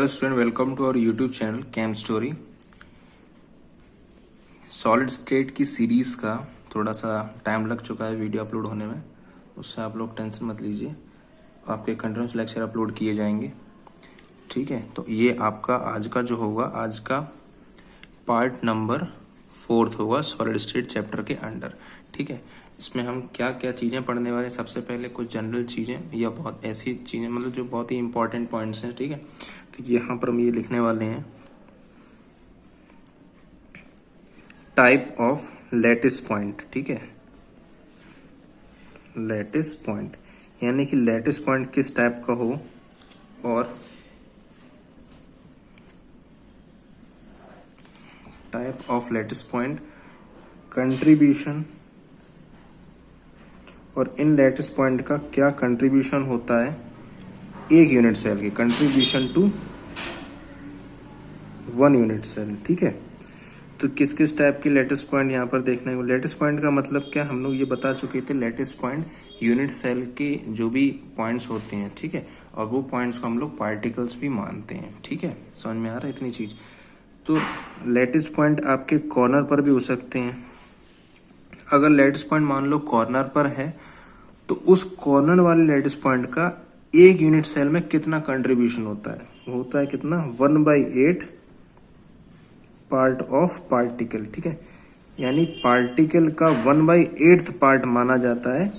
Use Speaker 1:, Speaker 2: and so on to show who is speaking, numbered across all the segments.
Speaker 1: Hello student, welcome to our YouTube channel chem story. Solid state की series का थोड़ा सा टाइम लग चुका है वीडियो अपलोड होने में, उससे आप लोग टेंशन मत लीजिए। आपके कंटिन्यूस लेक्चर अपलोड किए जाएंगे, ठीक है। तो ये आपका आज का जो होगा, आज का पार्ट नंबर 4 होगा सॉलिड स्टेट चैप्टर के अंडर, ठीक है। इसमें हम क्या क्या चीज़ें पढ़ने वाले, सबसे पहले कुछ जनरल चीज़ें या बहुत ऐसी चीज़ें मतलब जो बहुत ही इंपॉर्टेंट पॉइंट्स हैं, ठीक है। तो यहाँ पर हम ये लिखने वाले हैं, टाइप ऑफ लैटिस पॉइंट, ठीक है। लैटिस पॉइंट यानी कि लैटिस पॉइंट किस टाइप का हो, और type of lattice point, contribution, और इन लैटिस पॉइंट का क्या कंट्रीब्यूशन होता है एक यूनिट सेल की, कंट्रीब्यूशन टू 1 यूनिट सेल, ठीक है। तो किस किस टाइप की लैटिस पॉइंट यहाँ पर देखने को, लैटिस पॉइंट का मतलब क्या, हम लोग ये बता चुके थे। लैटिस पॉइंट यूनिट सेल के जो भी पॉइंट्स होते हैं, ठीक है, और वो पॉइंट्स को हम लोग पार्टिकल्स भी मानते हैं, ठीक है। समझ में आ रहा है इतनी चीज। तो लैटिस पॉइंट आपके कॉर्नर पर भी हो सकते हैं। अगर लैटिस पॉइंट मान लो कॉर्नर पर है, तो उस कॉर्नर वाले लैटिस पॉइंट का एक यूनिट सेल में कितना कंट्रीब्यूशन होता है, वो होता है कितना, 1/8 पार्ट ऑफ पार्टिकल, ठीक है। यानी पार्टिकल का 1/8 पार्ट माना जाता है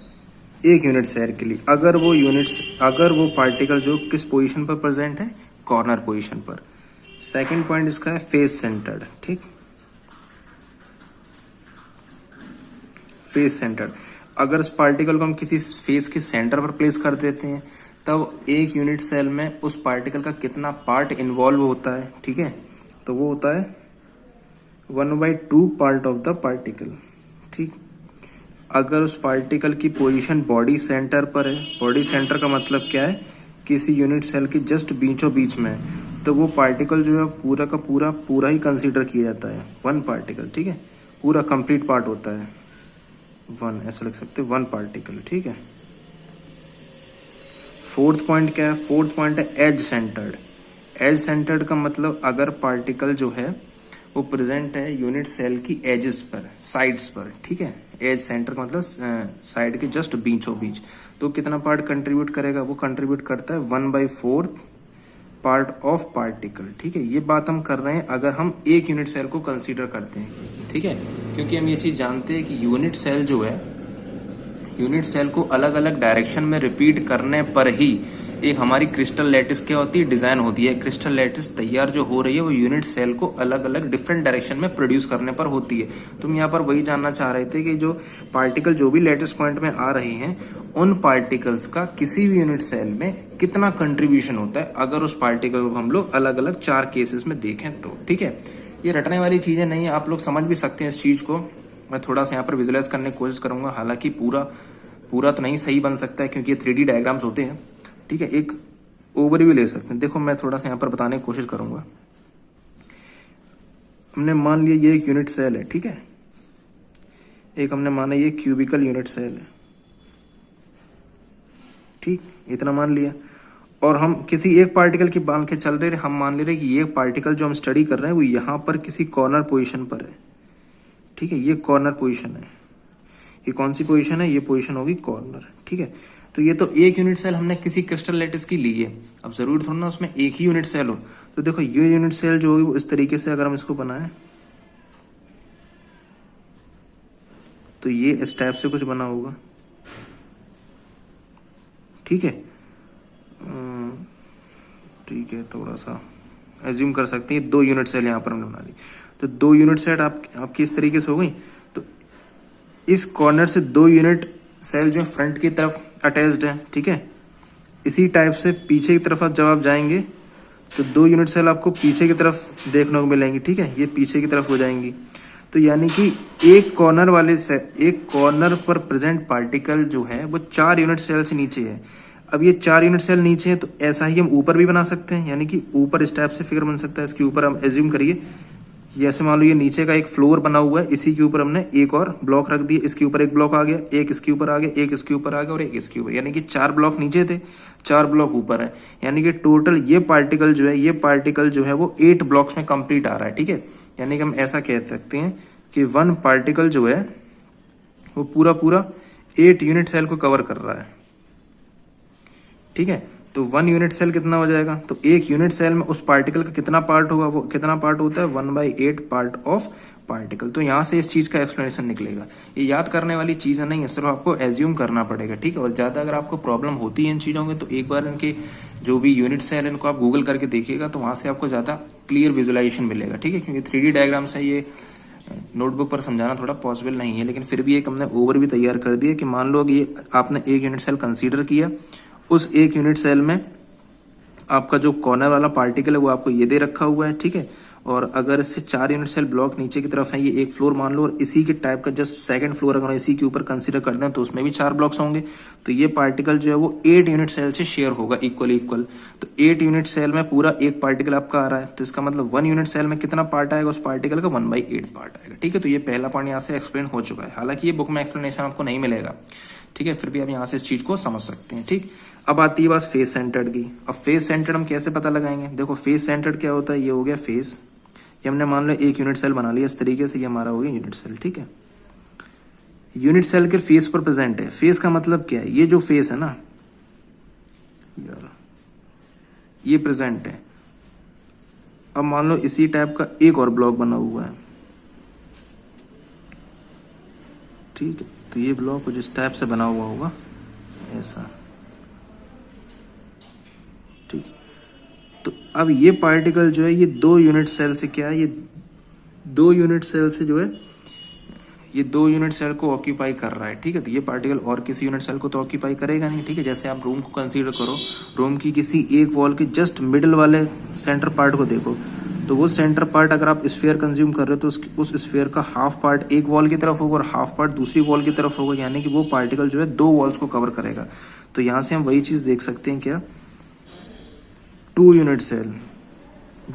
Speaker 1: एक यूनिट सेल के लिए, अगर वो पार्टिकल जो किस पोजीशन पर प्रेजेंट है, कॉर्नर पोजीशन पर। सेकंड पॉइंट इसका है फेस सेंटर्ड, ठीक, फेस सेंटर्ड। अगर उस पार्टिकल को हम किसी फेस के सेंटर पर प्लेस कर देते हैं, तब एक यूनिट सेल में उस पार्टिकल का कितना पार्ट इन्वॉल्व होता है, ठीक है। तो वो होता है 1/2 पार्ट ऑफ द पार्टिकल, ठीक। अगर उस पार्टिकल की पोजीशन बॉडी सेंटर पर है, बॉडी सेंटर का मतलब क्या है, किसी यूनिट सेल की जस्ट बीचों बीच में है, तो वो पार्टिकल जो है पूरा का पूरा ही कंसीडर किया जाता है 1 पार्टिकल, ठीक है। पूरा कंप्लीट पार्ट होता है 1, ऐसा लिख सकते हैं 1 पार्टिकल, ठीक है। फोर्थ पॉइंट क्या है, फोर्थ पॉइंट है एज सेंटर्ड। एज सेंटर्ड का मतलब अगर पार्टिकल जो है वो प्रेजेंट है यूनिट सेल की एजेस पर, साइड्स पर, ठीक है। एज सेंटर का मतलब साइड के जस्ट बीचों बीच, तो कितना पार्ट कंट्रीब्यूट करेगा, वो कंट्रीब्यूट करता है 1/4 पार्ट ऑफ पार्टिकल, ठीक है। ये बात हम कर रहे हैं अगर हम एक यूनिट सेल को कंसीडर करते हैं, ठीक है। क्योंकि हम ये चीज जानते हैं कि यूनिट सेल जो है, यूनिट सेल को अलग अलग डायरेक्शन में रिपीट करने पर ही एक हमारी क्रिस्टल लैटिस क्या होती है, डिजाइन होती है। क्रिस्टल लैटिस तैयार जो हो रही है वो यूनिट सेल को अलग अलग डिफरेंट डायरेक्शन में प्रोड्यूस करने पर होती है। तुम यहाँ पर वही जानना चाह रहे थे कि जो पार्टिकल जो भी लैटिस पॉइंट में आ रही हैं, उन पार्टिकल्स का किसी भी यूनिट सेल में कितना कंट्रीब्यूशन होता है, अगर उस पार्टिकल को हम लोग अलग अलग 4 केसेस में देखें तो, ठीक है। ये रटने वाली चीजें नहीं है, आप लोग समझ भी सकते हैं इस चीज को। मैं थोड़ा सा यहाँ पर विजुअलाइज करने की कोशिश करूंगा, हालांकि पूरा तो नहीं सही बन सकता है क्योंकि ये 3D डायग्राम्स होते हैं, ठीक है। एक ओवरव्यू ले सकते हैं। देखो मैं थोड़ा सा यहाँ पर बताने की कोशिश करूंगा। हमने मान लिया ये एक यूनिट सेल है, ठीक है। एक हमने माना ये क्यूबिकल यूनिट सेल है, ठीक, इतना मान लिया। और हम किसी एक पार्टिकल की बांध के चल रहे हैं, हम मान ले रहे कि ये पार्टिकल जो हम स्टडी कर रहे हैं वो यहाँ पर किसी कॉर्नर पोजीशन पर है, ठीक है। ये कॉर्नर पोजीशन है, ये कौन सी पोजीशन है, ये पोजीशन होगी कॉर्नर, ठीक है। तो ये तो एक यूनिट सेल हमने किसी क्रिस्टल लैटिस की ली है, अब जरूरी थोड़ा ना उसमें एक ही यूनिट सेल हो। तो देखो ये यूनिट सेल जो होगी वो इस तरीके से अगर हम इसको बनाएं, तो ये इस टाइप से कुछ बना होगा, ठीक है। ठीक है, थोड़ा सा एज्यूम कर सकते हैं 2 यूनिट सेल यहाँ पर हमने बना ली। तो 2 यूनिट सेल आपकी इस तरीके से हो गई। तो इस कॉर्नर से 2 यूनिट सेल जो है फ्रंट की तरफ अटैच्ड है, ठीक है। इसी टाइप से पीछे की तरफ जब आप जाएंगे तो 2 यूनिट सेल आपको पीछे की तरफ देखने को मिलेंगी, ठीक है। ये पीछे की तरफ हो जाएंगी। तो यानी कि एक कॉर्नर पर प्रेजेंट पार्टिकल जो है वो 4 यूनिट सेल से नीचे है। अब ये 4 यूनिट सेल नीचे है, तो ऐसा ही हम ऊपर भी बना सकते हैं, यानी कि ऊपर इस टाइप से फिगर बन सकता है। इसके ऊपर हम एज्यूम करिए जैसे मान लो ये नीचे का एक फ्लोर बना हुआ है, इसी के ऊपर हमने एक और ब्लॉक रख दिया, इसके ऊपर एक ब्लॉक आ गया, एक इसके ऊपर आ गया, एक इसके ऊपर आ गया और एक इसके ऊपर, यानी कि 4 ब्लॉक नीचे थे, 4 ब्लॉक ऊपर है, यानी कि टोटल ये पार्टिकल जो है वो 8 ब्लॉक्स में कंप्लीट आ रहा है। ठीक है, यानी कि हम ऐसा कह सकते हैं कि 1 पार्टिकल जो है वो पूरा पूरा 8 यूनिट सेल को कवर कर रहा है। ठीक है, तो 1 यूनिट सेल कितना हो जाएगा, तो एक यूनिट सेल में उस पार्टिकल का कितना पार्ट होगा, वो कितना पार्ट होता है 1/8 पार्ट ऑफ पार्टिकल। तो यहां से इस चीज का एक्सप्लेनेशन निकलेगा। ये याद करने वाली चीज नहीं है, सिर्फ आपको एज्यूम करना पड़ेगा। ठीक है, और ज्यादा अगर आपको प्रॉब्लम होती है इन चीजों में तो एक बार इनके जो भी यूनिट सेल है इनको आप गूगल करके देखिएगा, तो वहां से आपको ज्यादा क्लियर विजुअलाइजेशन मिलेगा। ठीक है, क्योंकि 3D डायग्राम से ये नोटबुक पर समझाना थोड़ा पॉसिबल नहीं है, लेकिन फिर भी एक हमने ओवर भी तैयार कर दिया कि मान लो ये आपने एक यूनिट सेल कंसीडर किया, उस एक यूनिट सेल में आपका जो कॉर्नर वाला पार्टिकल है वो आपको ये दे रखा हुआ है। ठीक है, और अगर इससे 4 यूनिट सेल ब्लॉक नीचे की तरफ है, ये एक फ्लोर मान लो, और इसी के टाइप का जस्ट सेकंड फ्लोर अगर इसी के ऊपर कंसीडर करते हैं तो उसमें भी 4 ब्लॉक्स होंगे, तो ये पार्टिकल जो है वो 8 यूनिट सेल से शेयर होगा इक्वल। तो 8 यूनिट सेल में पूरा एक पार्टिकल आपका आ रहा है, तो इसका मतलब 1 यूनिट सेल में कितना पार्ट आएगा उस पार्टिकल का 1/8 पार्ट आएगा। ठीक है, तो ये पहला पॉइंट यहाँ से एक्सप्लेन हो चुका है, हालांकि ये बुक में एक्सप्लेनेशन आपको नहीं मिलेगा। ठीक है, फिर भी आप यहाँ से इस चीज को समझ सकते हैं। ठीक, अब आती है बात फेस सेंटर्ड की। अब फेस सेंटर्ड हम कैसे पता लगाएंगे, देखो फेस सेंटर्ड क्या होता है, ये हो गया फेस, ये हमने मान लो एक यूनिट सेल बना लिया इस तरीके से, ये हमारा हो गया यूनिट सेल। ठीक है, यूनिट सेल के फेस पर प्रेजेंट है। फेस का मतलब क्या है, ये जो फेस है ना ये प्रेजेंट है। अब मान लो इसी टाइप का एक और ब्लॉक बना हुआ है। ठीक है, तो ये ब्लॉक कुछ इस टाइप से बना हुआ होगा ऐसा। ठीक, तो अब ये पार्टिकल जो है ये 2 यूनिट सेल से क्या है, ये 2 यूनिट सेल से जो है ये 2 यूनिट सेल को ऑक्यूपाई कर रहा है। ठीक है, तो ये पार्टिकल और किसी यूनिट सेल को तो ऑक्यूपाई करेगा नहीं। ठीक है, जैसे आप रूम को कंसीडर करो, रूम की किसी एक वॉल के जस्ट मिडिल वाले सेंटर पार्ट को देखो, तो वो सेंटर पार्ट अगर आप स्फीयर कंज्यूम कर रहे हो तो उस स्फीयर का हाफ पार्ट एक वॉल की तरफ होगा और हाफ पार्ट दूसरी वॉल की तरफ होगा, यानी कि वो पार्टिकल जो है 2 वॉल्स को कवर करेगा। तो यहां से हम वही चीज देख सकते हैं, क्या 2 यूनिट सेल,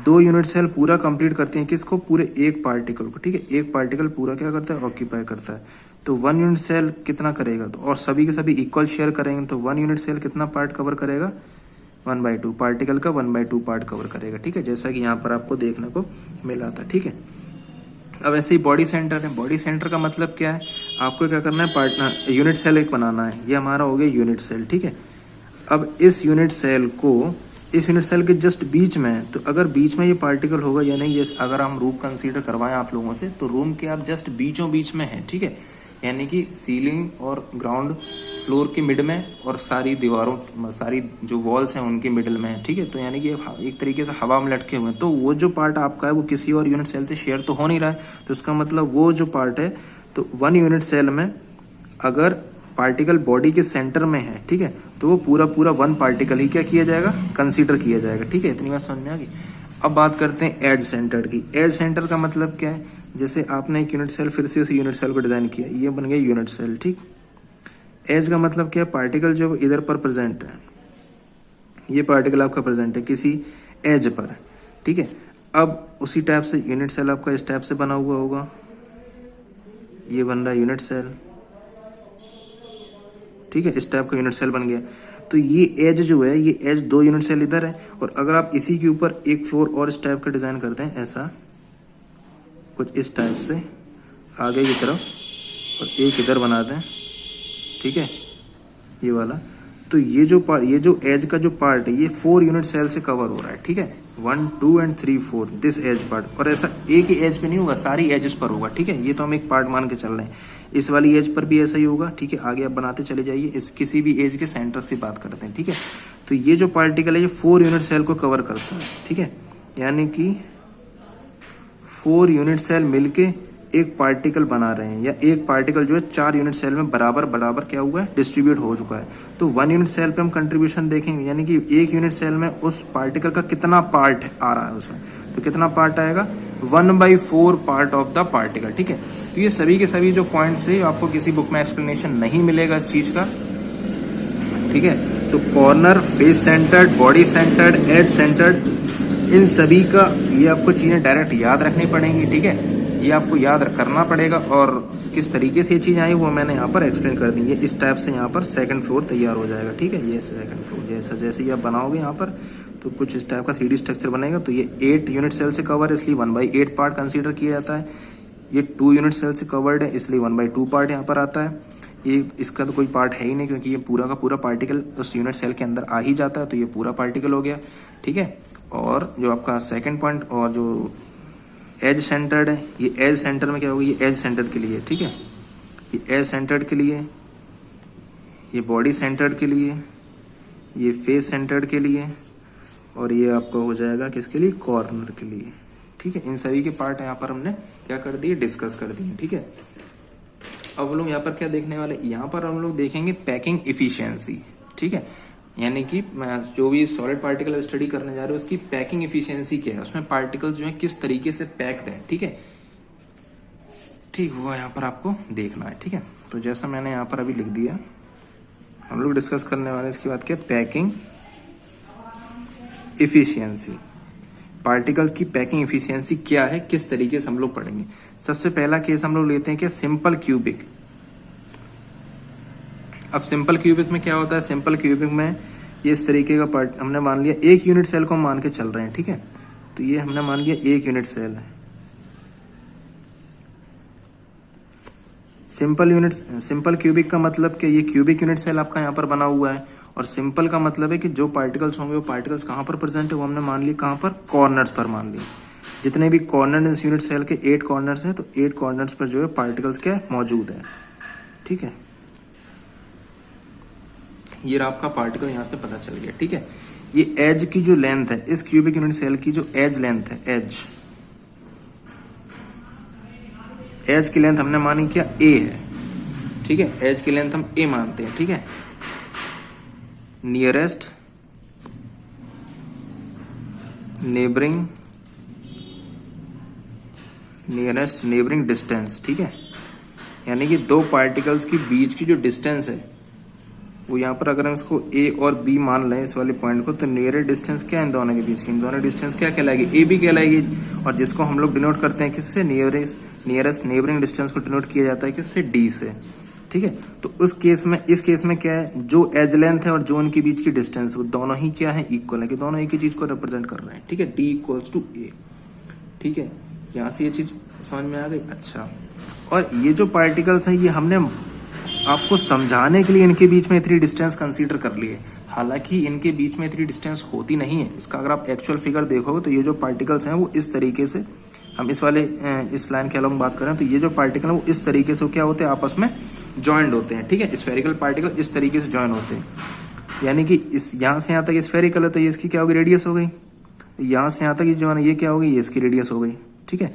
Speaker 1: 2 यूनिट सेल पूरा कंप्लीट करते हैं किसको, पूरे एक पार्टिकल को। ठीक है, एक पार्टिकल पूरा क्या करता है, ऑक्यूपाई करता है। तो 1 यूनिट सेल कितना करेगा, तो और सभी के सभी इक्वल शेयर करेंगे, तो 1 यूनिट सेल कितना पार्ट कवर करेगा, 1/2 पार्टिकल का 1/2 पार्ट कवर करेगा। ठीक है, जैसा कि यहाँ पर आपको देखने को मिला था। ठीक है, अब ऐसे ही बॉडी सेंटर है। बॉडी सेंटर का मतलब क्या है, आपको क्या करना है, पार्टनर यूनिट सेल एक बनाना है, ये हमारा हो गया यूनिट सेल। ठीक है, अब इस यूनिट सेल को इस यूनिट सेल के जस्ट बीच में, तो अगर बीच में ये पार्टिकल होगा, यानी जैसे अगर हम रूम कंसीडर करवाएं आप लोगों से, तो रूम के आप जस्ट बीचों बीच में है। ठीक है, यानी कि सीलिंग और ग्राउंड फ्लोर के मिड में और सारी दीवारों, सारी जो वॉल्स हैं उनके मिडल में है। ठीक है, तो यानी कि एक तरीके से हवा में लटके हुए हैं, तो वो जो पार्ट आपका है वो किसी और यूनिट सेल से शेयर तो हो नहीं रहा है, तो इसका मतलब वो जो पार्ट है, तो 1 यूनिट सेल में अगर पार्टिकल बॉडी के सेंटर में है, ठीक है, तो वो पूरा पूरा 1 पार्टिकल ही क्या किया जाएगा, कंसीडर किया जाएगा। ठीक है, इतनी बात समझ में आ गई। अब बात करते हैं एज सेंटर की। एज सेंटर का मतलब क्या है, जैसे आपने एक यूनिट सेल फिर से उसी यूनिट सेल को डिजाइन किया, ये बन गया यूनिट सेल। ठीक, एज का मतलब क्या है, पार्टिकल जो इधर पर प्रेजेंट है, ये पार्टिकल आपका प्रेजेंट है किसी एज पर। ठीक है, अब उसी टाइप से यूनिट सेल आपका इस टाइप से बना हुआ होगा, ये बन रहा है यूनिट सेल। ठीक है, इस टाइप का यूनिट सेल बन गया। तो ये एज जो है, ये एज 2 यूनिट सेल इधर है, और अगर आप इसी के ऊपर एक फ्लोर और इस टाइप का डिजाइन करते हैं, ऐसा कुछ इस टाइप से आगे की तरफ, और एक इधर बना दें, ठीक है, ये वाला, तो ये जो एज का जो पार्ट है, ये 4 यूनिट सेल से कवर हो रहा है। ठीक है, 1, 2 एंड 3, 4 दिस एज पार्ट। और ऐसा एक ही एज पे नहीं होगा, सारी एजेस पर होगा। ठीक है, ये तो हम एक पार्ट मान के चल रहे हैं, इस वाली एज पर भी ऐसा ही होगा। ठीक है, आगे आप बनाते चले जाइए, इस किसी भी एज के सेंटर से बात करते हैं। ठीक है, तो ये जो पार्टिकल है ये 4 यूनिट सेल को कवर करता है। ठीक है, यानी कि 4 यूनिट सेल मिलके एक पार्टिकल बना रहे हैं, या एक पार्टिकल जो है 4 यूनिट सेल में बराबर बराबर क्या हुआ है, डिस्ट्रीब्यूट हो चुका है। तो 1 यूनिट सेल पे हम कंट्रीब्यूशन देखेंगे, यानी कि एक यूनिट सेल में उस पार्टिकल का कितना पार्ट आ रहा है उसमें, तो कितना पार्ट आएगा, 1/4 पार्ट ऑफ द पार्टिकल। ठीक है, तो ये सभी के सभी जो पॉइंट्स है आपको किसी बुक में एक्सप्लेनेशन नहीं मिलेगा इस चीज का। ठीक है, तो corner, face centred, body centred, edge centred, इन सभी का ये आपको चीजें डायरेक्ट याद रखनी पड़ेंगी, ठीक है। ये आपको याद करना पड़ेगा और किस तरीके से ये चीज आई वो मैंने यहाँ पर एक्सप्लेन कर दी है। इस टाइप से यहाँ पर सेकंड फ्लोर तैयार हो जाएगा, ठीक है। ये सेकंड फ्लोर जैसा जैसे ही आप बनाओगे यहाँ पर तो कुछ इस टाइप का 3D स्ट्रक्चर बनेगा। तो ये 8 यूनिट सेल से कवर है, इसलिए 1/8 पार्ट कंसीडर किया जाता है। ये 2 यूनिट सेल से कवर्ड है, इसलिए 1/2 पार्ट यहाँ पर आता है। ये इसका तो कोई पार्ट है ही नहीं, क्योंकि ये पूरा का पूरा पार्टिकल उस यूनिट सेल के अंदर आ ही जाता है, तो ये पूरा पार्टिकल हो गया, ठीक है। और जो आपका सेकंड पॉइंट और जो एज सेंटर्ड है, ये एज सेंटर में क्या होगा, ये एज सेंटर के लिए, ठीक है। ये एज सेंटर्ड के लिए, ये बॉडी सेंटर्ड के लिए, ये फेस सेंटर्ड के लिए, और ये आपका हो जाएगा किसके लिए, कॉर्नर के लिए, ठीक है। इन सभी के पार्ट यहाँ पर हमने क्या कर दिए, डिस्कस कर दिए, ठीक है। अब हम लोग यहाँ पर क्या देखने वाले, यहाँ पर हम लोग देखेंगे पैकिंग इफिशियंसी, ठीक है। यानी कि जो भी सॉलिड पार्टिकल स्टडी करने जा रहे हो उसकी पैकिंग इफिशियंसी क्या है, उसमें पार्टिकल्स जो है किस तरीके से पैक्ड है, ठीक है। ठीक, वो यहाँ पर आपको देखना है, ठीक है। तो जैसा मैंने यहाँ पर अभी लिख दिया, हम लोग डिस्कस करने वाले इसकी बात क्या, पैकिंग इफिशियंसी। पार्टिकल्स की पैकिंग इफिशियंसी क्या है, किस तरीके से हम लोग पढ़ेंगे। सबसे पहला केस हम लोग लेते हैं क्या, सिंपल क्यूबिक। अब सिंपल क्यूबिक में क्या होता है, सिंपल क्यूबिक में ये इस तरीके का पार्ट हमने मान लिया, एक यूनिट सेल को मान के चल रहे हैं, ठीक है। तो ये हमने मान लिया एक यूनिट सेल है। सिंपल क्यूबिक का मतलब कि ये क्यूबिक यूनिट सेल आपका यहाँ पर बना हुआ है, और सिंपल का मतलब है कि जो पार्टिकल्स होंगे वो पार्टिकल्स कहाँ पर प्रेजेंट है, वो हमने मान ली कहाँ पर, कॉर्नर्स पर मान ली। जितने भी कॉर्नर इस यूनिट सेल के 8 कॉर्नर्स हैं, तो 8 कॉर्नर्स पर जो है पार्टिकल्स क्या मौजूद है, ठीक है। ये आपका पार्टिकल यहाँ से पता चल गया, ठीक है। ये एज की जो लेंथ है, इस क्यूबिक यूनिट सेल की जो एज लेंथ है, एज की लेंथ हमने मानी क्या, ए है, ठीक है। एज की लेंथ हम ए मानते हैं, ठीक है। नियरेस्ट नेबरिंग डिस्टेंस, ठीक है। यानी कि दो पार्टिकल्स के बीच की जो डिस्टेंस है वो यहाँ पर अगर हम इसको ए और बी मान लें इस वाले पॉइंट को, तो नियरेस्ट डिस्टेंस क्या है इन दोनों के बीच की, इन दोनों डिस्टेंस क्या कहलाएगी, ए बी कहलाएगी। और जिसको हम लोग डिनोट करते हैं किससे, नियरेस्ट नेबरिंग डिस्टेंस को डिनोट किया जाता है किससे, डी से, ठीक है। तो इस केस में क्या है, जो एज लेंथ है और जो उनके बीच की डिस्टेंस वो दोनों ही क्या है, इक्वल है, कि दोनों एक ही चीज को रिप्रेजेंट कर रहे हैं, ठीक है। डी इक्वल्स टू ए, ठीक है। यहाँ से ये चीज समझ में आ गई। अच्छा, और ये जो पार्टिकल्स हैं ये हमने आपको समझाने के लिए इनके बीच में इतनी डिस्टेंस कंसीडर कर ली है, हालांकि इनके बीच में इतनी डिस्टेंस होती नहीं है। इसका अगर आप एक्चुअल फिगर देखोगे तो ये जो पार्टिकल्स हैं वो इस तरीके से, हम इस लाइन के अलॉन्ग बात करें तो ये जो पार्टिकल है वो इस तरीके से क्या होते हैं, आपस में ज्वाइंट होते हैं, ठीक है। स्फेरिकल पार्टिकल इस तरीके से ज्वाइन होते हैं, यानी कि इस यहाँ से यहाँ तक स्फेरिकल है तो ये इसकी क्या होगी, रेडियस हो गई। यहाँ से यहाँ तक ये जो है ये क्या होगी, ये इसकी रेडियस हो गई, ठीक है।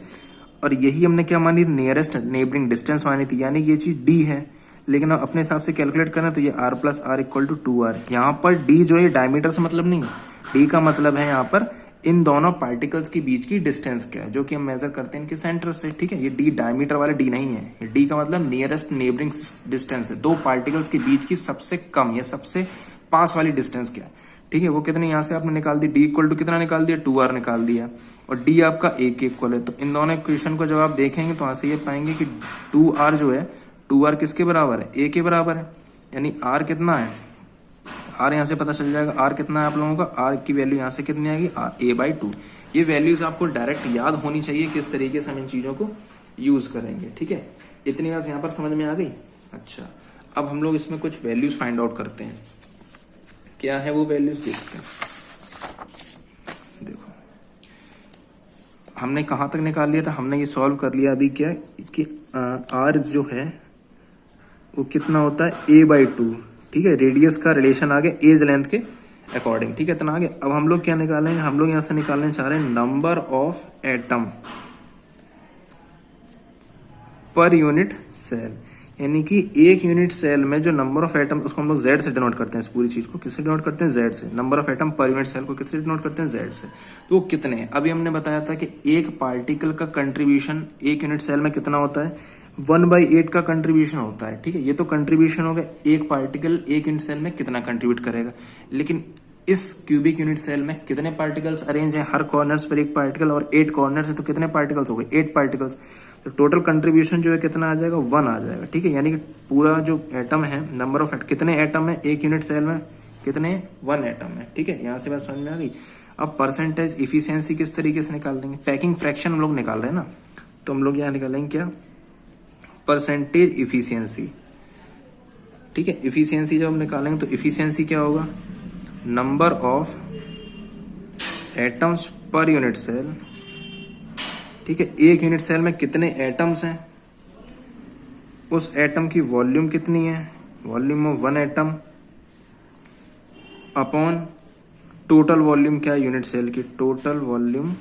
Speaker 1: और यही हमने क्या मानी थी, नियरेस्ट नेबरिंग डिस्टेंस मानी थी, यानी कि ये चीज डी है। लेकिन हम अपने हिसाब से कैलकुलेट करें तो ये r plus r equal to 2r। यहाँ पर d जो है डायमीटर से मतलब नहीं है, d का मतलब है यहाँ पर इन दोनों पार्टिकल्स के बीच की डिस्टेंस क्या है, जो कि हम मेजर करते हैं इनके सेंटर से, ठीक है। ये d डायमीटर वाला d नहीं है, ये d का मतलब नियरेस्ट नेबरिंग डिस्टेंस है, दो पार्टिकल्स के बीच की सबसे कम या सबसे पास वाली डिस्टेंस क्या है, ठीक है। वो कितनी यहाँ से आपने निकाल दी, d इक्वल टू कितना निकाल दिया, 2r निकाल दिया, और d आपका a के इक्वल है। तो इन दोनों इक्वेशन को जब आप देखेंगे तो यहाँ से ये पाएंगे कि 2r जो है, 2r किसके बराबर है, a के बराबर है, यानी r कितना है, r यहाँ से पता चल जाएगा r कितना है आप लोगों का, r की वैल्यू यहाँ से कितनी आएगी, a/2। ये वैल्यूज आपको डायरेक्ट याद होनी चाहिए किस तरीके से हम इन चीजों को यूज करेंगे, ठीक है। इतनी बात यहाँ पर समझ में आ गई। अच्छा, अब हम लोग इसमें कुछ वैल्यूज फाइंड आउट करते हैं, क्या है वो वैल्यूज देखते हैं। देखो हमने कहाँ तक निकाल लिया था, हमने ये सॉल्व कर लिया अभी क्या कि r जो है वो कितना होता है, a/2, ठीक है। रेडियस का रिलेशन आ गया एज लेंथ के अकॉर्डिंग, ठीक है, इतना आ गया। अब हम लोग क्या निकालेंगे, हम लोग यहाँ से निकालने चाह रहे हैं number of atom per unit cell, यानी कि एक यूनिट सेल में जो नंबर ऑफ एटम, उसको हम लोग z से डिनोट करते हैं। इस पूरी चीज को किससे डिनोट करते हैं, z से। Number of atom per unit cell को किससे डिनोट करते हैं, z से। तो वो कितने हैं, अभी हमने बताया था कि एक पार्टिकल का कंट्रीब्यूशन एक यूनिट सेल में कितना होता है, 1/8 का कंट्रीब्यूशन होता है, ठीक है। ये तो कंट्रीब्यूशन हो गया, एक पार्टिकल एक यूनिट सेल में कितना कंट्रीब्यूट करेगा। लेकिन इस क्यूबिक यूनिट सेल में कितने पार्टिकल्स अरेंज हैं, हर कॉर्नर्स पर एक पार्टिकल, और 8 कॉर्नर्स है तो कितने पार्टिकल्स हो गए, 8 पार्टिकल्स। तो टोटल कंट्रीब्यूशन जो है कितना आ जाएगा, 1 आ जाएगा, ठीक है। यानी कि पूरा जो एटम है, नंबर ऑफ कितने एटम है एक यूनिट सेल में, कितने, 1 एटम है, ठीक है। यहाँ से बात समझ में आ गई। अब परसेंटेज इफिशियंसी किस तरीके से निकाल देंगे, पैकिंग फ्रैक्शन हम लोग निकाल रहे हैं ना, तो हम लोग यहाँ निकालेंगे क्या, परसेंटेज इफिशियंसी, ठीक है। इफिशियंसी जब हम निकालेंगे तो इफिशियंसी क्या होगा, number of atoms per unit cell, ठीक है। एक यूनिट सेल में कितने एटम्स हैं, उस एटम की वॉल्यूम कितनी है, volume of 1 atom upon total volume क्या है यूनिट सेल की, total volume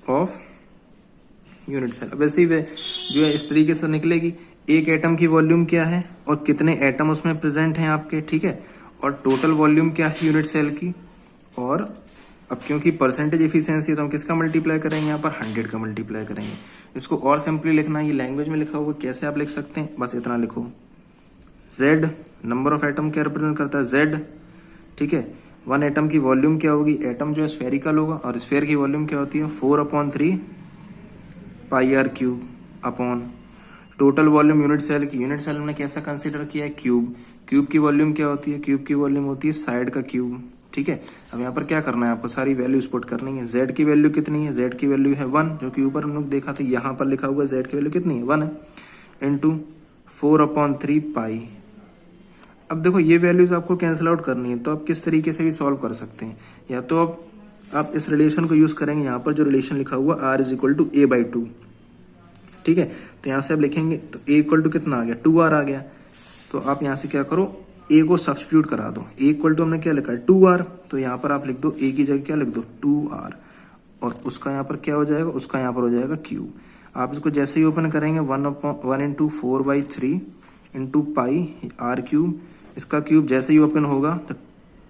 Speaker 1: of unit cell. अब ऐसे ही जो है इस तरीके से निकलेगी, एक एटम की वॉल्यूम क्या है और कितने एटम उसमें प्रेजेंट हैं आपके, ठीक है, और टोटल वॉल्यूम क्या है यूनिट सेल की। और अब क्योंकि परसेंटेज इफिशियंसी है तो हम किसका मल्टीप्लाई करेंगे, यहाँ पर 100 का मल्टीप्लाई करेंगे। इसको और सिंपली लिखना, ये लैंग्वेज में लिखा हुआ, कैसे आप लिख सकते हैं, बस इतना लिखो, Z नंबर ऑफ एटम क्या रिप्रेजेंट करता है, Z, ठीक है। 1 एटम की वॉल्यूम क्या होगी, एटम जो है स्फेरिकल होगा और स्फेयर की वॉल्यूम क्या होती है, 4/3 pi r cube upon total volume unit cell की। यूनिट सेल हमने कैसा कंसीडर किया है, क्यूब। क्यूब की वॉल्यूम क्या होती है, क्यूब की वॉल्यूम होती है साइड का क्यूब, ठीक है। अब यहाँ पर क्या करना है आपको, सारी वैल्यूज पुट करनी है। Z की वैल्यू कितनी है, Z की वैल्यू है 1, जो कि ऊपर हम लोग देखा था, यहाँ पर लिखा हुआ है Z की वैल्यू कितनी है, 1 है, इंटू 4/3 पाई। अब देखो ये वैल्यूज आपको कैंसिल आउट करनी है, तो आप किस तरीके से भी सॉल्व कर सकते हैं, या तो आप इस रिलेशन को यूज करेंगे, यहाँ पर जो रिलेशन लिखा हुआ R = A/2, ठीक है। तो यहाँ से आप लिखेंगे तो A = कितना आ गया, 2R आ गया। तो आप यहाँ से क्या करो, A को सब्स्टिट्यूट करा दो। A = हमने क्या लिखा है, 2R, तो यहाँ पर आप लिख दो A की जगह क्या लिख दो, 2R, और उसका यहाँ पर क्या हो जाएगा, उसका यहाँ पर हो जाएगा क्यूब। आप इसको जैसे ही ओपन करेंगे 1 × 4/3 इंटू पाई R³, इसका क्यूब जैसे ही ओपन होगा तो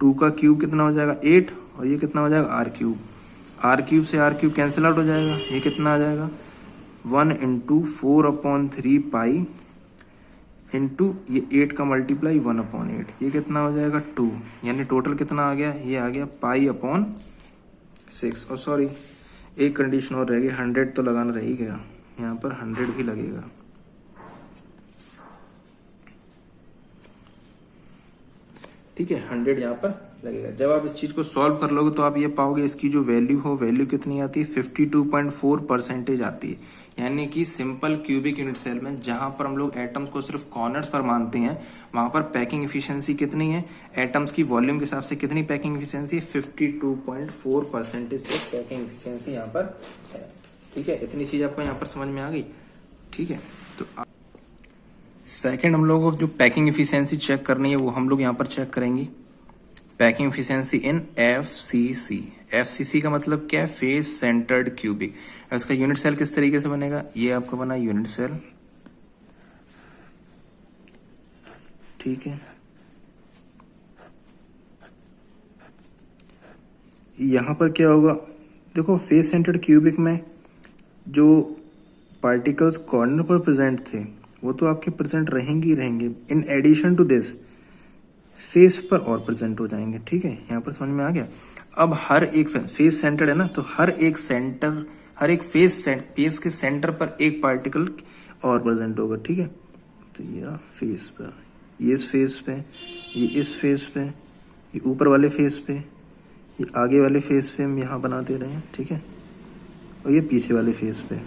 Speaker 1: 2 का क्यूब कितना हो जाएगा, 8, और ये कितना हो जाएगा, R³ से R³ कैंसिल आउट हो जाएगा, ये कितना आ जाएगा, 1 × 4/3 पाई इंटू ये 8 का मल्टीप्लाई 1/8, ये कितना हो जाएगा, 2, यानी टोटल कितना आ गया, ये आ गया π/6। और सॉरी एक कंडीशन और रह गई, 100 तो लगाना रह ही गया, यहाँ पर 100 भी लगेगा, ठीक है, 100 यहाँ पर लगेगा। जब आप इस चीज को सॉल्व कर लोगे तो आप ये पाओगे इसकी जो वैल्यू कितनी आती है, 52.4% आती है। यानी कि सिंपल क्यूबिक यूनिट सेल में जहां पर हम लोग एटम्स को सिर्फ कॉर्नर्स पर मानते हैं, वहां पर पैकिंग एफिशिएंसी कितनी है, एटम्स की वॉल्यूम के हिसाब से कितनी पैकिंग एफिशिएंसी है, 52.4% से पैकिंग एफिशिएंसी यहाँ पर है, ठीक है। इतनी चीज आपको यहाँ पर समझ में आ गई, ठीक है। तो सेकेंड हम लोग को जो पैकिंग एफिशिएंसी चेक करनी है वो हम लोग यहाँ पर चेक करेंगे, पैकिंग एफिशिएंसी इन FCC। FCC का मतलब क्या है, फेस सेंटर्ड क्यूबिक। इसका यूनिट सेल किस तरीके से बनेगा, ये आपका बना यूनिट सेल, ठीक है। यहां पर क्या होगा, देखो फेस सेंटर्ड क्यूबिक में जो पार्टिकल्स कॉर्नर पर प्रेजेंट थे वो तो आपके प्रेजेंट रहेंगे ही रहेंगे, in addition to this face पर और प्रेजेंट हो जाएंगे, ठीक है। यहाँ पर समझ में आ गया। अब हर एक फेस सेंटर्ड है ना, तो हर एक फेस के सेंटर पर एक पार्टिकल और प्रेजेंट होगा, ठीक है। तो ये रहा फेस पर, ये इस फेस पे, ये इस फेस पे, ये ऊपर वाले फेस पे, ये आगे वाले फेस पे हम यहाँ बना दे रहे हैं, ठीक है, और ये पीछे वाले फेस पे,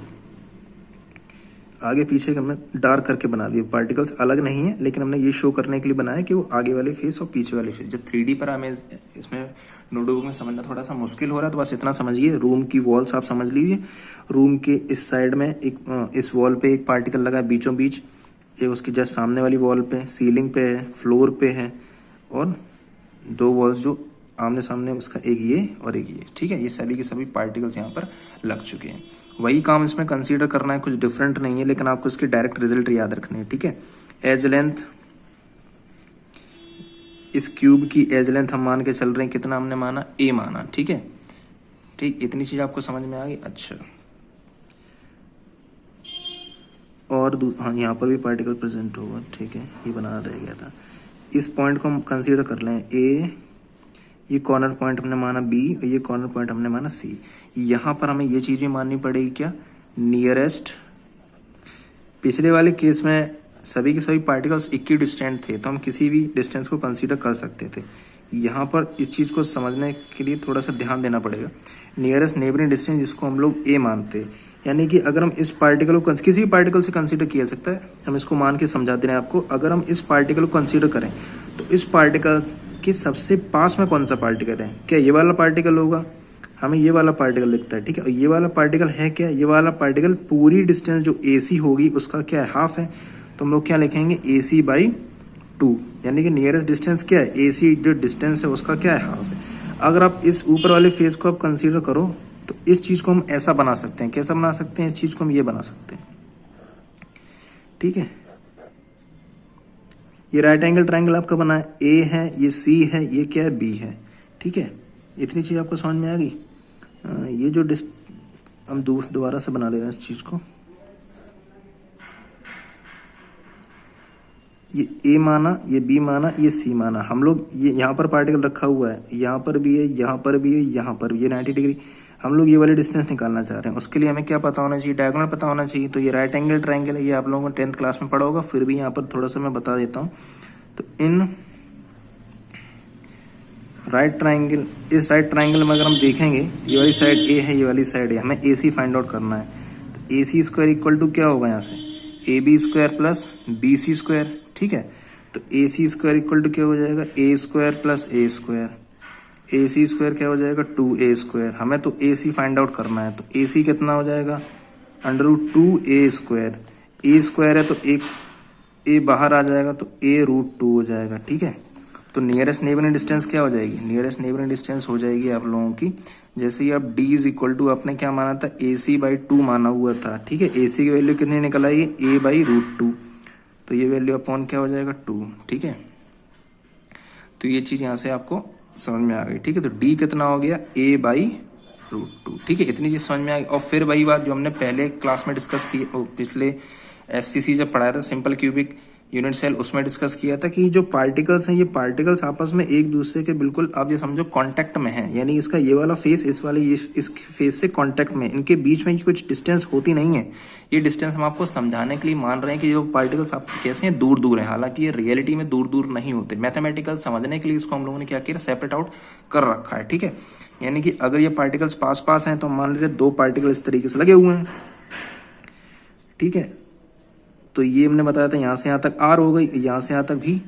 Speaker 1: आगे पीछे हमने डार्क करके बना दिए, पार्टिकल्स अलग नहीं है, लेकिन हमने ये शो करने के लिए बनाया कि वो आगे वाले फेस और पीछे वाले फेस। जो 3D पर हमें इसमें नोटबुक में समझना थोड़ा सा मुश्किल हो रहा है, तो बस इतना समझिए। रूम की वॉल्स आप समझ लीजिए, रूम के इस साइड में एक इस वॉल पे एक पार्टिकल लगा है बीचों बीच, एक उसकी जस्ट सामने वाली वॉल पे, सीलिंग पे है, फ्लोर पे है, और 2 वॉल्स जो आमने सामने, उसका एक ये और एक ये, ठीक है। ये सभी के सभी पार्टिकल्स यहाँ पर लग चुके हैं। वही काम इसमें कंसीडर करना है, कुछ डिफरेंट नहीं है, लेकिन आपको इसके डायरेक्ट रिजल्ट याद रखने हैं, ठीक है। एज लेंथ, इस क्यूब की एज लेंथ हम मान के चल रहे हैं, कितना हमने माना, A माना, ठीक है, ठीक। इतनी चीज आपको समझ में आ गई, अच्छा। और हाँ, यहाँ पर भी पार्टिकल प्रेजेंट होगा, ठीक है, ये बना रह गया था। इस पॉइंट को हम कंसीडर कर लें ए, ये कॉर्नर पॉइंट हमने माना बी और ये कॉर्नर पॉइंट हमने माना सी। यहाँ पर हमें ये चीज़ भी माननी पड़ेगी क्या, नियरेस्ट। पिछले वाले केस में सभी के सभी पार्टिकल्स इक्विडिस्टेंट थे तो हम किसी भी डिस्टेंस को कंसीडर कर सकते थे। यहाँ पर इस चीज़ को समझने के लिए थोड़ा सा ध्यान देना पड़ेगा। नियरेस्ट नेबरिंग डिस्टेंस जिसको हम लोग ए मानते हैं, यानी कि अगर हम इस पार्टिकल को किसी भी पार्टिकल से कंसीडर किया सकता है, हम इसको मान के समझा दे रहे हैं आपको। अगर हम इस पार्टिकल को कंसीडर करें तो इस पार्टिकल के सबसे पास में कौन सा पार्टिकल है, क्या ये वाला पार्टिकल होगा, हमें ये वाला पार्टिकल दिखता है, ठीक है। और ये वाला पार्टिकल है क्या, ये वाला पार्टिकल पूरी डिस्टेंस जो ए सी होगी उसका क्या है, हाफ है। तो हम लोग क्या लिखेंगे, ए सी बाई 2, यानी कि नियरेस्ट डिस्टेंस क्या है, ए सी जो डिस्टेंस है उसका क्या है, हाफ है। अगर आप इस ऊपर वाले फेज को आप कंसीडर करो तो इस चीज को हम ऐसा बना सकते हैं, कैसा बना सकते हैं, इस चीज को हम ये बना सकते हैं, ठीक है। ये राइट एंगल ट्रायंगल आपका बना है, ए है, ये सी है, ये क्या है, बी है, ठीक है। इतनी चीज आपको समझ में आ गई। ये जो हम दोबारा से बना ले रहे हैं इस चीज को, ये ए माना, ये बी माना, ये सी माना। हम लोग ये यहाँ पर पार्टिकल रखा हुआ है, यहाँ पर भी है, यहाँ पर भी है, यहाँ पर भी, ये 90 डिग्री। हम लोग ये वाली डिस्टेंस निकालना चाह रहे हैं, उसके लिए हमें क्या पता होना चाहिए, डायगोनल पता होना चाहिए। तो ये राइट एंगल ट्रायंगल है, ये आप लोगों को 10th क्लास में पढ़ा होगा, फिर भी यहाँ पर थोड़ा सा मैं बता देता हूँ। तो इन राइट ट्रायंगल, इस राइट ट्रायंगल में अगर हम देखेंगे, ये वाली साइड ए है, ये वाली साइड ए, हमें ए सी फाइंड आउट करना है। तो A C square equal to क्या होगा यहाँ से, A B square plus B C square, ठीक है। तो A C square equal to क्या हो जाएगा, A square plus A square, A C square क्या हो जाएगा, 2a स्क्वायर। हमें तो ए सी फाइंड आउट करना है, तो ए सी कितना हो जाएगा, √2a स्क्वायर। ए स्क्वायर है तो एक ए बाहर आ जाएगा तो a√2 हो जाएगा, ठीक है। तो नियरेस्ट नेबरिंग डिस्टेंस क्या हो जाएगी, नियरेस्ट नेबरिंग डिस्टेंस हो जाएगी आप लोगों की, जैसे ही आप d इज इक्वल टू आपने क्या माना था, AC/2 माना हुआ था, ठीक है। AC की वैल्यू कितनी निकल आई, a/√2, तो ये वैल्यू अपॉन क्या हो जाएगा, 2, ठीक है। तो ये चीज यहाँ से आपको समझ में आ गई, ठीक है। तो d कितना हो गया, a/√2, ठीक है। इतनी चीज समझ में आ गई। और फिर वही बात जो हमने पहले क्लास में डिस्कस की, पिछले SCC जब पढ़ाया था, सिंपल क्यूबिक यूनिट सेल, उसमें डिस्कस किया था कि जो पार्टिकल्स हैं, ये पार्टिकल्स आपस में एक दूसरे के बिल्कुल आप ये समझो कांटेक्ट में हैं, यानी इसका ये वाला फेस इस वाले इस फेस से कांटेक्ट में, इनके बीच में कुछ डिस्टेंस होती नहीं है। ये डिस्टेंस हम आपको समझाने के लिए मान रहे हैं कि जो पार्टिकल्स आप कैसे हैं, दूर दूर है, हालांकि ये रियलिटी में दूर दूर नहीं होते। मैथमेटिकल समझने के लिए इसको हम लोगों ने क्या किया, सेपरेट आउट कर रखा है, ठीक है। यानी कि अगर ये पार्टिकल्स पास पास हैं तो मान लीजिए 2 पार्टिकल इस तरीके से लगे हुए हैं, ठीक है। तो ये हमने बताया था यहाँ से यहाँ तक r हो गई, यहाँ से यहाँ तक भी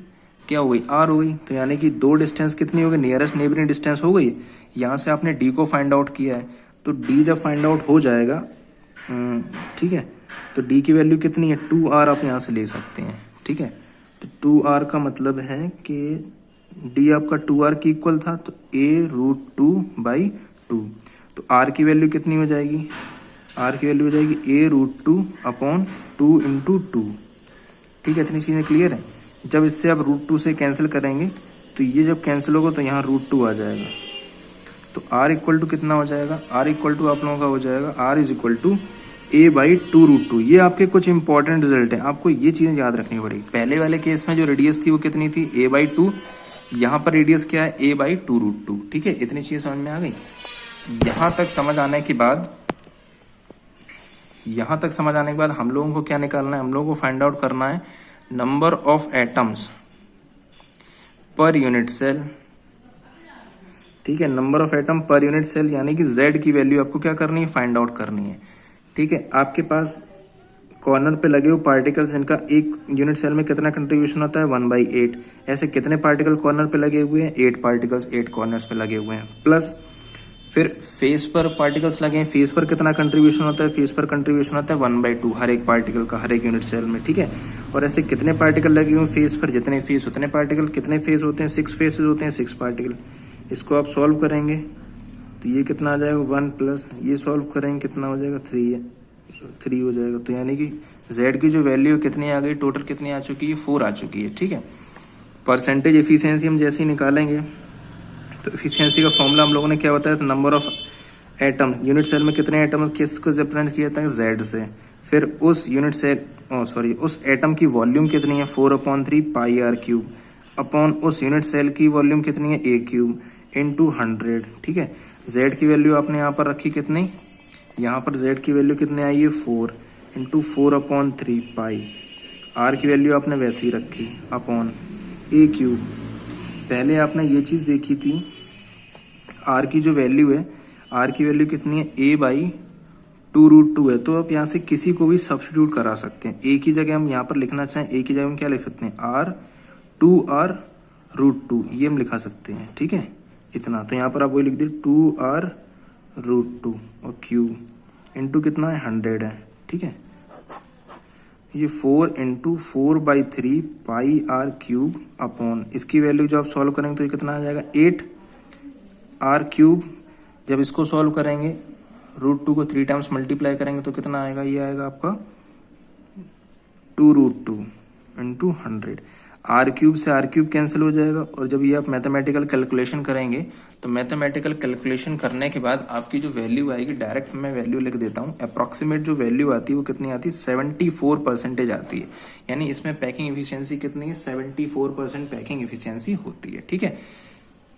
Speaker 1: क्या हो गई, r हो गई। तो यानी कि 2 डिस्टेंस कितनी हो गई, नियरेस्ट नेबरिंग डिस्टेंस हो गई। यहाँ से आपने d को फाइंड आउट किया है, तो d जब फाइंड आउट हो जाएगा, ठीक है, तो d की वैल्यू कितनी है, 2r आप यहाँ से ले सकते हैं, ठीक है। तो 2r का मतलब है कि d आपका 2r की इक्वल था, तो a√2/2। तो r की वैल्यू कितनी हो जाएगी, r की वैल्यू हो जाएगी a√2/2 × 2, ठीक है। इतनी चीजें क्लियर है। जब इससे आप √2 से कैंसिल करेंगे तो ये जब कैंसिल होगा तो यहाँ √2 आ जाएगा। तो r इक्वल टू कितना हो जाएगा, r इक्वल टू आप लोगों का हो जाएगा r is equal to a/2√2। ये आपके कुछ इंपॉर्टेंट रिजल्ट है, आपको ये चीजें याद रखनी पड़ेगी। पहले वाले केस में जो रेडियस थी वो कितनी थी, a/2, यहाँ पर रेडियस क्या है, a/2√2, ठीक है। इतनी चीजें समझ में आ गई। यहाँ तक समझ आने के बाद हम लोगों को क्या निकालना है, हम लोगों को फाइंड आउट करना है number of atoms per unit cell, ठीक है। Number of atom per unit cell, यानी कि Z की वैल्यू आपको क्या करनी है, फाइंड आउट करनी है, ठीक है। आपके पास कॉर्नर पे लगे हुए पार्टिकल्स, इनका एक यूनिट सेल में कितना कंट्रीब्यूशन होता है, 1/8। ऐसे कितने पार्टिकल कॉर्नर पे लगे हुए हैं, 8 पार्टिकल्स 8 कॉर्नर्स पे लगे हुए हैं, प्लस फिर फेस पर पार्टिकल्स लगे हैं, फेस पर कितना कंट्रीब्यूशन होता है, फेस पर कंट्रीब्यूशन होता है 1/2 हर एक पार्टिकल का, हर एक यूनिट सेल में, ठीक है। और ऐसे कितने पार्टिकल लगे हुए हैं फेस पर, जितने फेस उतने पार्टिकल, कितने फेस होते हैं, 6 फेसेस होते हैं, 6 पार्टिकल। इसको आप सॉल्व करेंगे तो ये कितना आ जाएगा, 1 प्लस ये सॉल्व करेंगे कितना हो जाएगा, 3 हो जाएगा। तो यानी कि Z की जो वैल्यू कितनी आ गई, टोटल कितनी आ चुकी है, 4 आ चुकी है, ठीक है। परसेंटेज एफिशिएंसी हम जैसे ही निकालेंगे तो एफिशिएंसी का फॉर्मूला हम लोगों ने क्या बताया था, number of atom, unit cell में कितने एटम किसको रिप्रेजेंट किया था, Z से। फिर उस यूनिट सेल उस एटम की वॉल्यूम कितनी है, 4/3 πr3। अपॉन उस यूनिट सेल की वॉल्यूम कितनी है ए क्यूब इंटू 100, ठीक है। जेड की वैल्यू आपने यहाँ पर रखी कितनी, यहाँ पर जेड की वैल्यू कितनी आई है 4 इंटू 4/3 पाई। आर की वैल्यू आपने वैसे ही रखी अपॉन ए क्यूब। पहले आपने ये चीज़ देखी थी, आर की जो वैल्यू है, आर की वैल्यू कितनी है a/2√2 है। तो आप यहाँ से किसी को भी सब्स्टिट्यूट करा सकते हैं। ए की जगह हम यहाँ पर लिखना चाहें, ए की जगह हम क्या लिख सकते हैं, r/2r√2 ये हम लिखा सकते हैं, ठीक है। इतना तो यहाँ पर आप वही लिख दिए 2r√2 और क्यूब इंटू कितना है 100 है, ठीक है। ये 4 into 4/3 pi r cube upon, इसकी वैल्यू जब आप सॉल्व करेंगे तो ये कितना आ जाएगा 8r³ जब इसको सॉल्व करेंगे √2 को 3 टाइम्स मल्टीप्लाई करेंगे तो कितना आएगा, ये आएगा आपका 2√2 इंटू 100। r³ से r³ कैंसिल हो जाएगा। और जब ये आप मैथमेटिकल कैलकुलेशन करेंगे तो मैथमेटिकल कैलकुलेशन करने के बाद आपकी जो वैल्यू आएगी, डायरेक्ट मैं वैल्यू लिख देता हूँ, अप्रॉक्सीमेट जो वैल्यू आती है वो कितनी आती है 74% आती है। यानी इसमें पैकिंग एफिशिएंसी कितनी है 74% पैकिंग एफिशिएंसी होती है, ठीक है।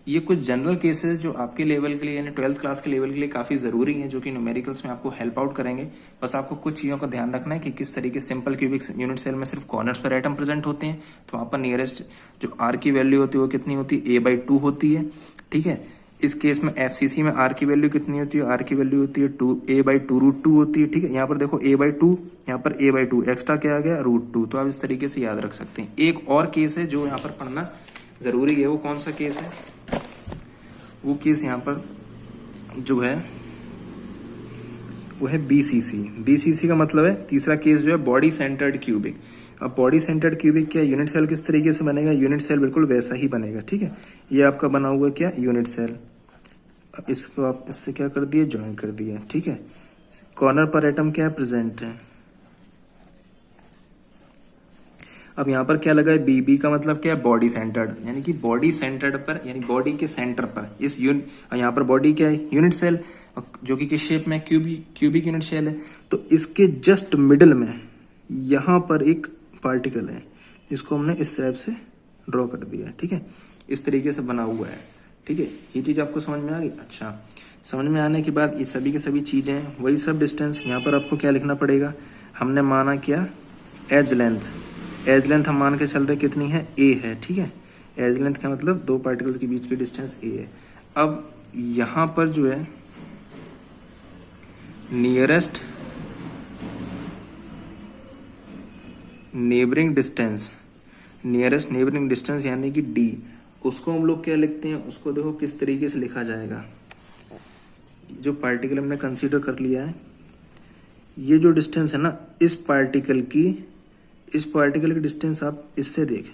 Speaker 1: ये कुछ जनरल केसेस जो आपके लेवल के लिए यानी 12th क्लास के लेवल के लिए काफी जरूरी हैं, जो कि न्यूमेरिकल्स में आपको हेल्प आउट करेंगे। बस आपको कुछ चीजों का ध्यान रखना है कि किस तरीके सिंपल क्यूबिक यूनिट सेल में सिर्फ कॉर्नर्स पर एटम प्रेजेंट होते हैं, तो वहां पर नियरेस्ट जो आर की वैल्यू होती है वो कितनी होती है a/2 होती है, ठीक है। इस केस में एफसीसी में आर की वैल्यू कितनी होती है, आर की वैल्यू होती है a/2√2 होती है, ठीक है। यहाँ पर देखो a/2, यहाँ पर a/2 एक्स्ट्रा क्या आ गया √2, तो आप इस तरीके से याद रख सकते हैं। एक और केस है जो यहाँ पर पढ़ना जरूरी है, वो कौन सा केस है, वो केस यहाँ पर जो है वो है बीसीसी। बीसीसी का मतलब है तीसरा केस जो है बॉडी सेंटर्ड क्यूबिक। अब बॉडी सेंटर्ड क्यूबिक क्या, यूनिट सेल किस तरीके से बनेगा, यूनिट सेल बिल्कुल वैसा ही बनेगा, ठीक है। ये आपका बना हुआ क्या यूनिट सेल, अब इसको आप इससे क्या कर दिए ज्वाइन कर दिया, ठीक है। कॉर्नर पर एटम क्या है प्रेजेंट है। अब यहाँ पर क्या लगा है बी का मतलब क्या है बॉडी सेंटर्ड, यानी कि बॉडी सेंटर्ड पर यानी बॉडी के सेंटर पर इस यहाँ पर बॉडी क्या है यूनिट सेल, जो कि किस शेप में क्यूबिक यूनिट सेल है। तो इसके जस्ट मिडल में यहाँ पर एक पार्टिकल है जिसको हमने इस टाइप से ड्रॉ कर दिया, ठीक है। इस तरीके से बना हुआ है, ठीक है। ये चीज आपको समझ में आ गई। अच्छा, समझ में आने के बाद ये सभी की सभी चीजें वही सब डिस्टेंस, यहाँ पर आपको क्या लिखना पड़ेगा, हमने माना क्या एज लेंथ, एज लेंथ हम मान के चल रहे कितनी है a है, ठीक है। एज लेंथ का मतलब दो पार्टिकल्स के बीच की डिस्टेंस a है। अब यहां पर जो है nearest neighbouring distance, nearest neighbouring distance यानी कि d, उसको हम लोग क्या लिखते हैं, उसको देखो किस तरीके से लिखा जाएगा। जो पार्टिकल हमने कंसीडर कर लिया है, ये जो डिस्टेंस है ना इस पार्टिकल की डिस्टेंस आप इससे देखें,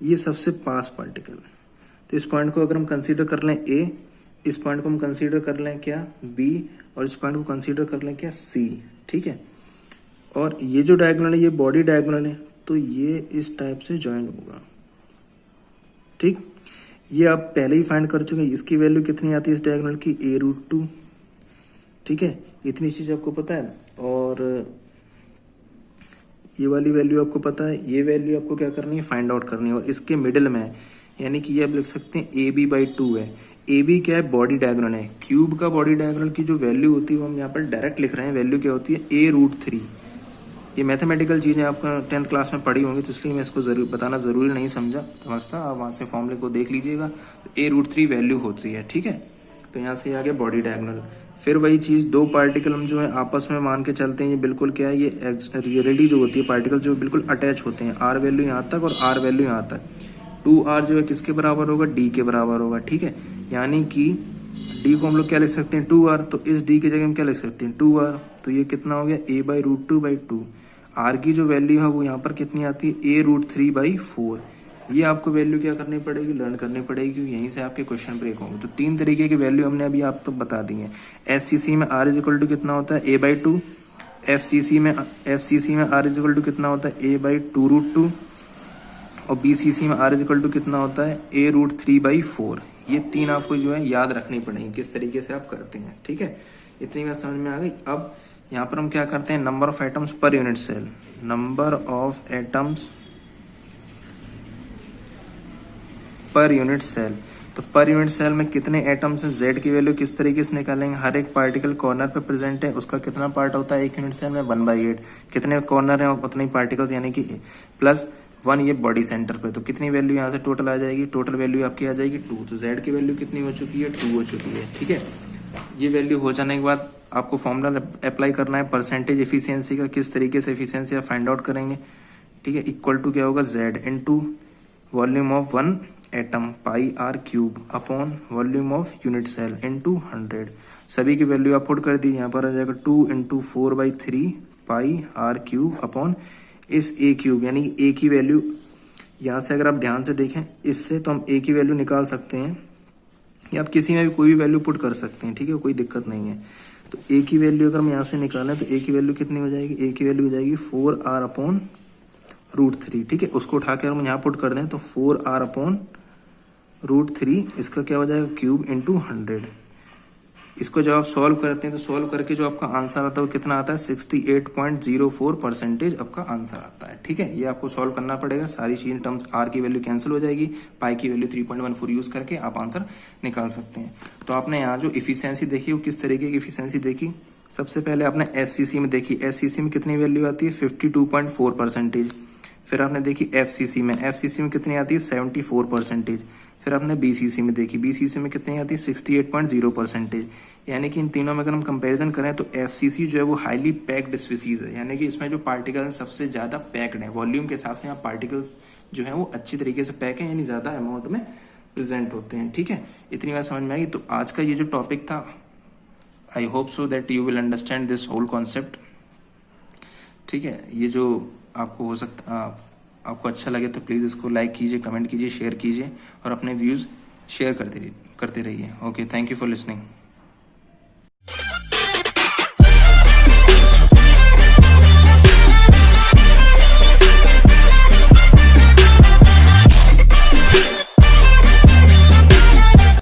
Speaker 1: ये सबसे पास पार्टिकल है। तो इस पॉइंट को अगर हम कंसीडर कर लें a, इस पॉइंट को हम कंसीडर कर लें क्या b, और इस पॉइंट को कंसीडर कर लें क्या c, ठीक है। और ये जो डायगोनल है ये बॉडी डायगोनल है, तो ये इस टाइप से ज्वाइन होगा, ठीक। ये आप पहले ही फाइंड कर चुके हैं, इसकी वैल्यू कितनी आती है इस डायगोनल की a√2, ठीक है। इतनी चीज आपको पता है। और ये वाली वैल्यू आपको पता है, ये वैल्यू आपको क्या करनी है फाइंड आउट करनी है। और इसके मिडिल में यानी कि ये आप लिख सकते हैं ab/2 है। ab क्या है बॉडी डायगोनल है, क्यूब का बॉडी डायगोनल की जो वैल्यू होती है वो हम यहाँ पर डायरेक्ट लिख रहे हैं, वैल्यू क्या होती है a√3। ये मैथमेटिकल चीजें आपको 10th क्लास में पढ़ी होंगी, तो इसलिए मैं इसको बताना जरूरी नहीं समझता, आप वहां से फॉर्मूले को देख लीजिएगा। a√3 वैल्यू होती है, ठीक है। तो यहाँ से आ गया बॉडी डायगोनल। फिर वही चीज दो पार्टिकल हम जो है आपस में मान के चलते हैं, ये बिल्कुल क्या है, ये रियलिटी जो होती है पार्टिकल जो बिल्कुल अटैच होते हैं, आर वैल्यू यहाँ तक और आर वैल्यू यहाँ तक। 2r जो है किसके बराबर होगा, d के बराबर होगा, ठीक है। यानी कि d को हम लोग क्या लिख सकते हैं 2r, तो इस d की जगह हम क्या लिख सकते हैं 2r, तो ये कितना हो गया a/√2/2। r की जो वैल्यू है वो यहाँ पर कितनी आती है a√3/4। ये आपको वैल्यू क्या करनी पड़ेगी, लर्न करनी पड़ेगी, क्योंकि यहीं से आपके क्वेश्चन ब्रेक होंगे। तो 3 तरीके की वैल्यू हमने अभी आप तो बता दी है। एससीसी में r इक्वल टू कितना होता है a/2, एफसीसी में r इक्वल टू कितना होता है a/2√2, और बीसीसी में r इक्वल टू कितना होता है a√3/4। ये 3 आपको जो है याद रखनी पड़ेगी, किस तरीके से आप करते हैं, ठीक है। इतनी बात समझ में आ गई। अब यहाँ पर हम क्या करते हैं, number of atoms per unit cell, number of atoms per unit cell. तो पर यूनिट सेल में कितने एटम्स हैं, जेड की वैल्यू किस तरीके से निकालेंगे, हर एक पार्टिकल कॉर्नर पे प्रेजेंट है, उसका कितना पार्ट होता है एक यूनिट सेल में, 1/8। कितने कॉर्नर है उतने ही पार्टिकल्स यानी कि +1 ये बॉडी सेंटर पे। तो कितनी वैल्यू यहाँ से टोटल आ जाएगी, टोटल वैल्यू आपकी आ जाएगी 2। तो जेड की वैल्यू कितनी हो चुकी है, 2 हो चुकी है। ठीक है, ये वैल्यू हो जाने के बाद आपको फॉर्मूला अप्लाई करना है परसेंटेज एफिशिएंसी का। किस तरीके से एफिशिएंसी आप फाइंड आउट करेंगे, ठीक है, इक्वल टू क्या होगा, Z into volume of 1 atom πr³ upon volume of unit cell into 100। सभी की वैल्यू आप पुट कर दी, यहाँ पर आ जाएगा 2 × 4/3 πr³ अपॉन इस a³ यानी a की वैल्यू यहाँ से अगर आप ध्यान से देखें इससे तो हम a की वैल्यू निकाल सकते हैं, या आप किसी में भी कोई भी वैल्यू पुट कर सकते हैं। ठीक है, कोई दिक्कत नहीं है। तो a की वैल्यू अगर हम यहाँ से निकालें तो a की वैल्यू कितनी हो जाएगी, a की वैल्यू हो जाएगी 4r/√3। ठीक है, उसको उठाकर हम यहाँ पुट कर दें तो 4r/√3 इसका क्या हो जाएगा, क्यूब इंटू 100। इसको जब आप सॉल्व करते हैं तो सॉल्व करके जो आपका आंसर आता है वो कितना आता है, 68.04% आपका आंसर आता है। ठीक है, ये आपको सॉल्व करना पड़ेगा, सारी चीजें टर्म्स आर की वैल्यू कैंसिल हो जाएगी, पाई की वैल्यू 3.14 यूज करके आप आंसर निकाल सकते हैं। तो आपने यहाँ जो इफिशियंसी देखी वो किस तरीके की इफिशियंसी देखी, सबसे पहले आपने एससीसी में देखी, एससीसी में कितनी वैल्यू आती है 52.4%। फिर आपने देखी एफसीसी में, एफसीसी में कितनी आती है 74%। फिर आपने बीसीसी में देखी, बीसीसी में कितनी आती है 68.0%। यानी कि इन तीनों में अगर हम कंपैरिजन करें तो एफसीसी जो है वो हाईली पैक्ड स्पीसीज है, यानी कि इसमें जो पार्टिकल्स सबसे ज्यादा पैक्ड है, वॉल्यूम के हिसाब से यहाँ पार्टिकल्स जो है वो अच्छी तरीके से पैक है, यानी ज्यादा अमाउंट में प्रेजेंट होते हैं। ठीक है, इतनी बात समझ में आई। तो आज का ये जो टॉपिक था, I hope so that you will understand this whole concept. ठीक है, ये जो आपको हो सकता आपको अच्छा लगे तो प्लीज़ इसको लाइक कीजिए, कमेंट कीजिए, शेयर कीजिए और अपने व्यूज़ शेयर करते रहिए। Okay, thank you for listening.